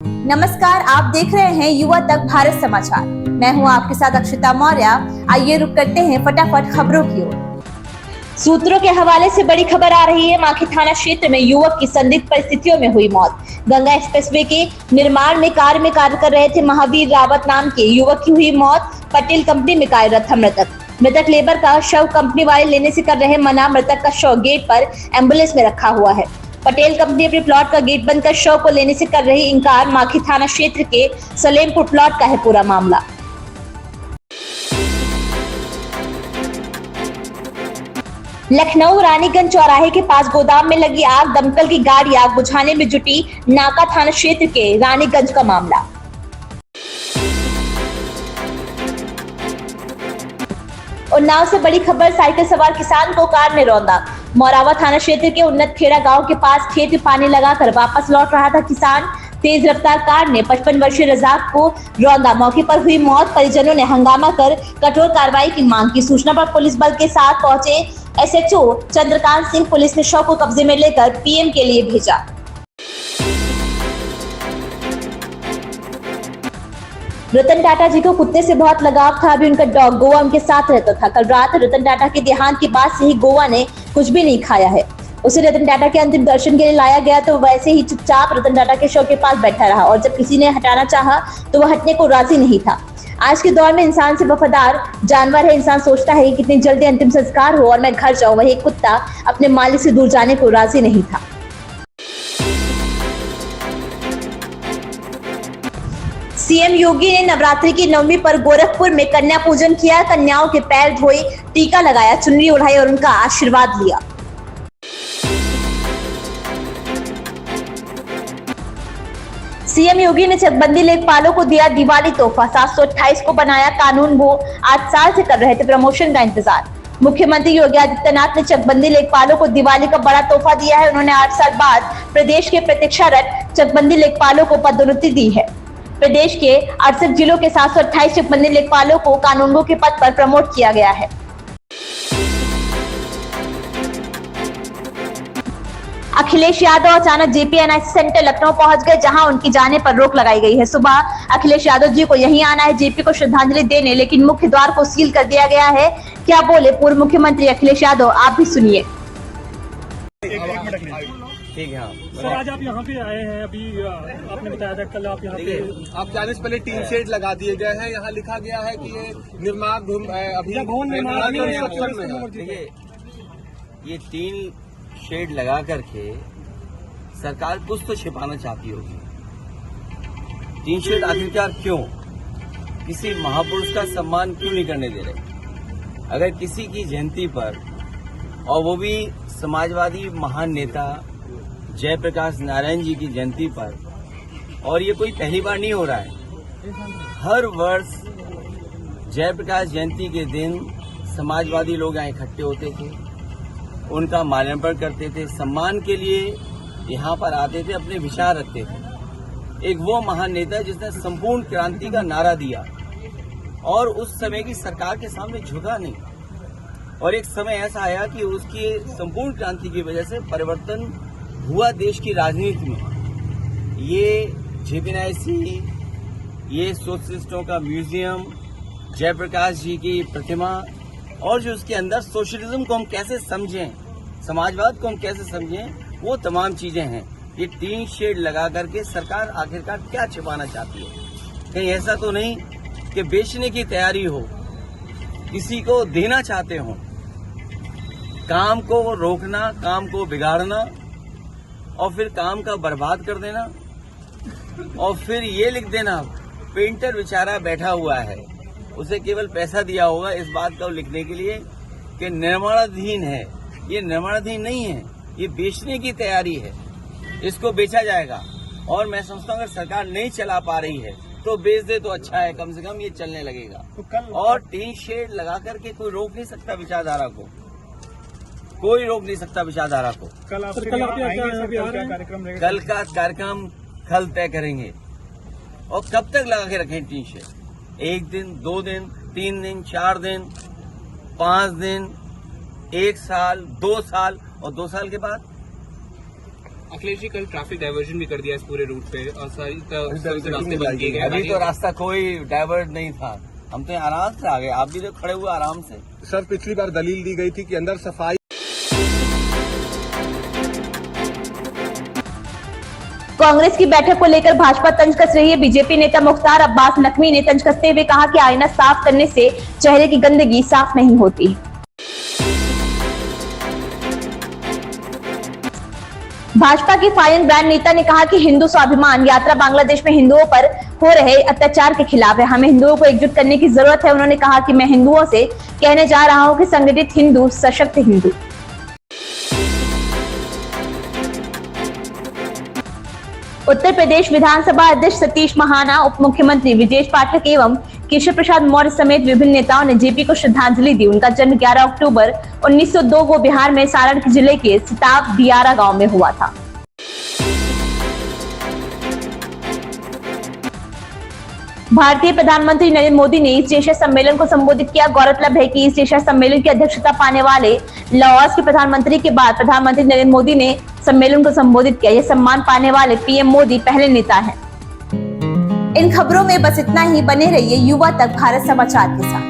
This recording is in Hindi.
नमस्कार, आप देख रहे हैं युवा तक भारत समाचार। मैं हूं आपके साथ अक्षिता मौर्य। आइए रुक करते हैं फटाफट खबरों की ओर। सूत्रों के हवाले से बड़ी खबर आ रही है। माखी थाना क्षेत्र में युवक की संदिग्ध परिस्थितियों में हुई मौत। गंगा एक्सप्रेसवे के निर्माण में कार्य कर रहे थे महावीर रावत नाम के युवक की हुई मौत। पटेल कंपनी में कार्यरत था मृतक लेबर का शव कंपनी वाले लेने से कर रहे मना। मृतक का शव गेट पर एम्बुलेंस में रखा हुआ है। पटेल कंपनी अपने प्लॉट का गेट बंद कर शव को लेने से कर रही इंकार। माखी थाना क्षेत्र के सलेमपुर प्लॉट का है पूरा मामला। लखनऊ रानीगंज चौराहे के पास गोदाम में लगी आग। दमकल की गाड़ी आग बुझाने में जुटी। नाका थाना क्षेत्र के रानीगंज का मामला। उन्नाव से बड़ी खबर, साइकिल सवार किसान को कार ने रौंदा। मोरावा थाना क्षेत्र के उन्नत खेड़ा गांव के पास खेत में पानी लगाकर वापस लौट रहा था किसान। तेज रफ्तार कार ने 55 वर्षीय रजाक को रौंदा। मौके पर हुई मौत। परिजनों ने हंगामा कर कठोर कार्रवाई की मांग की। सूचना पर पुलिस बल के साथ पहुंचे एसएचओ चंद्रकांत सिंह। पुलिस ने शव को कब्जे में लेकर पीएम के लिए भेजा। रतन टाटा जी को कुत्ते से बहुत लगाव था। अभी उनका डॉग गोवा उनके साथ रहता था। कल रात रतन टाटा के देहांत के बाद से ही गोवा ने कुछ भी नहीं खाया है। उसे रतन टाटा के अंतिम दर्शन के लिए लाया गया तो वैसे ही चुपचाप रतन टाटा के शव के पास बैठा रहा और जब किसी ने हटाना चाहा तो वह हटने को राजी नहीं था। आज के दौर में इंसान से वफादार जानवर है। इंसान सोचता है कि कितनी जल्दी अंतिम संस्कार हो और मैं घर जाऊं। वही कुत्ता अपने मालिक से दूर जाने को राजी नहीं था। सीएम योगी ने नवरात्रि की नवमी पर गोरखपुर में कन्या पूजन किया। कन्याओं के पैर धोए, टीका लगाया, चुनरी उड़ाई और उनका आशीर्वाद लिया। सीएम योगी ने चकबंदी लेखपालों को दिया दिवाली तोहफा। 728 को बनाया कानून। वो 8 साल से कर रहे थे प्रमोशन का इंतजार। मुख्यमंत्री योगी आदित्यनाथ ने चकबंदी लेखपालों को दिवाली का बड़ा तोहफा दिया है। उन्होंने 8 साल बाद प्रदेश के प्रतीक्षारत चकबंदी लेखपालों को पदोन्नति दी है। प्रदेश के 68 जिलों के 728 चकबंदी लेखपालों को कानूनगो के पद पर प्रमोट किया गया है। अखिलेश यादव अचानक जेपीएनआईसी सेंटर लखनऊ पहुंच गए, जहां उनकी जाने पर रोक लगाई गई है। सुबह अखिलेश यादव जी को यहीं आना है जेपी को श्रद्धांजलि देने, लेकिन मुख्य द्वार को सील कर दिया गया है। क्या बोले पूर्व मुख्यमंत्री अखिलेश यादव, आप भी सुनिए। ठीक है सर, आज आप यहाँ पे आए हैं। अभी आपने बताया था कल आप यहाँ पे आप जाने से पहले टीन शेड लगा दिए गए हैं। यहाँ लिखा गया है कि ये निर्माण अभी भवन निर्माण में। देखिए, ये टीन शेड लगा करके सरकार कुछ तो छिपाना चाहती होगी। टीन शेड आखिरकार क्यों? किसी महापुरुष का सम्मान क्यों नहीं करने दे रहे? अगर किसी की जयंती पर, और वो भी समाजवादी महान नेता जयप्रकाश नारायण जी की जयंती पर, और ये कोई पहली बार नहीं हो रहा है। हर वर्ष जयप्रकाश जयंती के दिन समाजवादी लोग यहाँ इकट्ठे होते थे, उनका माल्यार्पण करते थे, सम्मान के लिए यहाँ पर आते थे, अपने विचार रखते थे। एक वो महान नेता जिसने संपूर्ण क्रांति का नारा दिया और उस समय की सरकार के सामने झुका नहीं, और एक समय ऐसा आया कि उसकी संपूर्ण क्रांति की वजह से परिवर्तन हुआ देश की राजनीति में। ये जेपीएनआईसी, ये सोशलिस्टों का म्यूजियम, जयप्रकाश जी की प्रतिमा, और जो उसके अंदर सोशलिज्म को हम कैसे समझें, समाजवाद को हम कैसे समझें, वो तमाम चीजें हैं। ये टीन शेड लगा करके सरकार आखिरकार क्या छिपाना चाहती है? कहीं ऐसा तो नहीं कि बेचने की तैयारी हो, किसी को देना चाहते हो? काम को रोकना, काम को बिगाड़ना और फिर काम का बर्बाद कर देना, और फिर ये लिख देना पेंटर बेचारा बैठा हुआ है, उसे केवल पैसा दिया होगा इस बात को लिखने के लिए कि निर्माणाधीन है। ये निर्माणाधीन नहीं है, ये बेचने की तैयारी है। इसको बेचा जाएगा, और मैं समझता हूँ अगर सरकार नहीं चला पा रही है तो बेच दे तो अच्छा है, कम से कम ये चलने लगेगा। और टीन शेड लगा करके कोई रोक नहीं सकता विचारधारा को, कोई रोक नहीं सकता विचारधारा को। कल आप कल का कार्यक्रम कल तय करेंगे। और कब तक लगा के रखें टीन शेड? 1 दिन, 2 दिन, 3 दिन, 4 दिन, 5 दिन, 1 साल, 2 साल, और 2 साल के बाद अखिलेश जी, कल ट्रैफिक डाइवर्जन भी कर दिया इस पूरे रूट पे और सारी रास्ते बंद किए गए। अभी तो रास्ता कोई डाइवर्ट नहीं था, हम तो आराम से आ गए, आप भी तो खड़े हुए आराम से। सर पिछली बार दलील दी गई थी कि अंदर सफाई। कांग्रेस की बैठक को लेकर भाजपा तंज कस रही है। बीजेपी नेता मुख्तार अब्बास नकवी ने तंज कसते हुए कहा कि आईना साफ करने से चेहरे की गंदगी साफ नहीं होती। भाजपा की फायर ब्रांड नेता ने कहा कि हिंदू स्वाभिमान यात्रा बांग्लादेश में हिंदुओं पर हो रहे अत्याचार के खिलाफ है, हमें हिंदुओं को एकजुट करने की जरूरत है। उन्होंने कहा कि मैं हिंदुओं से कहने जा रहा हूं कि संगठित हिंदू, सशक्त हिंदू। उत्तर प्रदेश विधानसभा अध्यक्ष सतीश महाना, उप मुख्यमंत्री विजेश पाठक एवं केशव प्रसाद मौर्य समेत विभिन्न नेताओं ने जेपी को श्रद्धांजलि दी। उनका जन्म 11 अक्टूबर 1902 को बिहार में सारण जिले के सिताब दियारा गांव में हुआ था। भारतीय प्रधानमंत्री नरेंद्र मोदी ने ईस्ट एशिया सम्मेलन को संबोधित किया। गौरतलब है कि ईस्ट एशिया सम्मेलन की अध्यक्षता पाने वाले लाओस के प्रधानमंत्री के बाद प्रधानमंत्री नरेंद्र मोदी ने सम्मेलन को संबोधित किया। यह सम्मान पाने वाले पीएम मोदी पहले नेता हैं। इन खबरों में बस इतना ही। बने रहिए युवा तक भारत समाचार के साथ।